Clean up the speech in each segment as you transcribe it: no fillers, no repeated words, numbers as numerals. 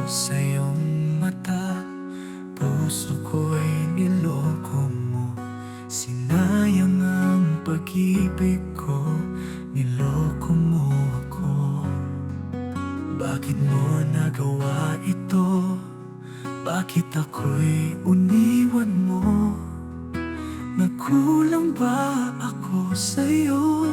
sa iyong mata. Puso ko'y niloko mo, sinayang ang pag-ibig ko, niloko mo ako. Bakit mo nagawa ito? Bakit ako'y uniwan mo? Nagkulang ba ako sa'yo?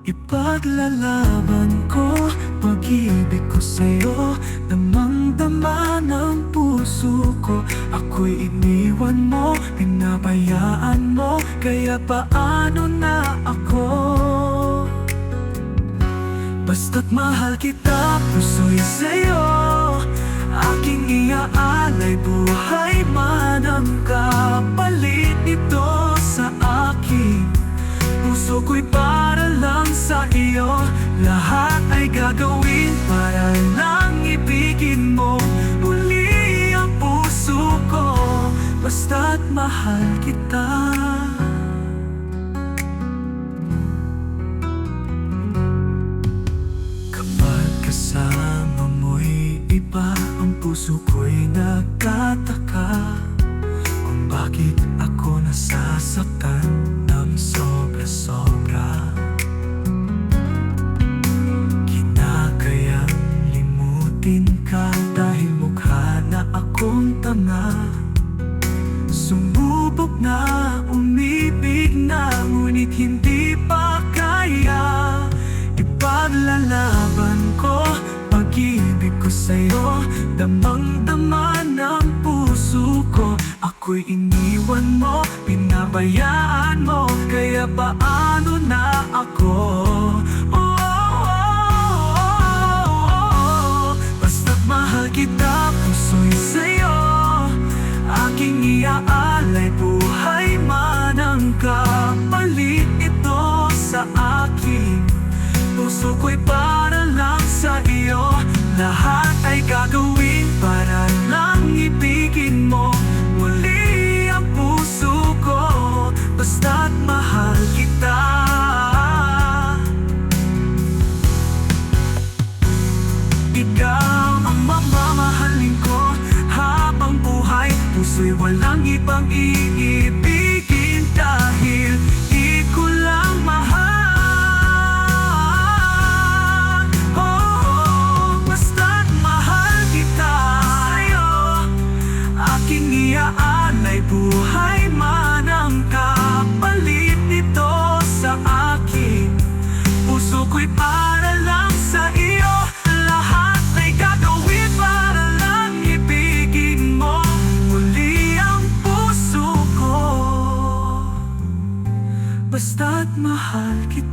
Ipaglalaban ko pag-ibig ko sa'yo, damang-dama ng puso ko. Ako'y iniwan mo, pinabayaan mo, kaya paano na ako? Basta't mahal kita, puso'y sa'yo, aking iaalay, buhay man ang kapalit nito sa akin. Puso ko'y para lang sa iyo, lahat ay gagawin para lang ibigin mo muli ang puso ko, basta't mahal kita. Kapag kasama mo'y iba, ang puso ko'y nagtataka kung bakit ako nasasaktan ng sobra-sobra. Kinakayang limutin ka dahil mukha na akong tanga. Sumubok na, umibig na, ngunit hindi pa kaya. Ipaglalaban ko pag-ibig ko sa'yo, damang-dama ng puso ko. Ako'y iniwan mo, pinabayaan mo, kaya paano na ako? Basta't mahal kita, puso'y sa'yo, aking iaalay, buhay man ang kapalit ito sa akin. Puso ko'y para lang sa iyo, lahat ay gagawin para lang ibigin mo muli ang puso ko, basta't mahal kita. Ikaw ang mamamahalin ko habang buhay, puso'y walang ibang iibigin dahil di ko lang mahal. Iaalay, buhay man ang kapalit nito sa akin. Puso ko'y para lang sa iyo, lahat ay gagawin para lang ibigin mo muli ang puso ko, basta't mahal kita.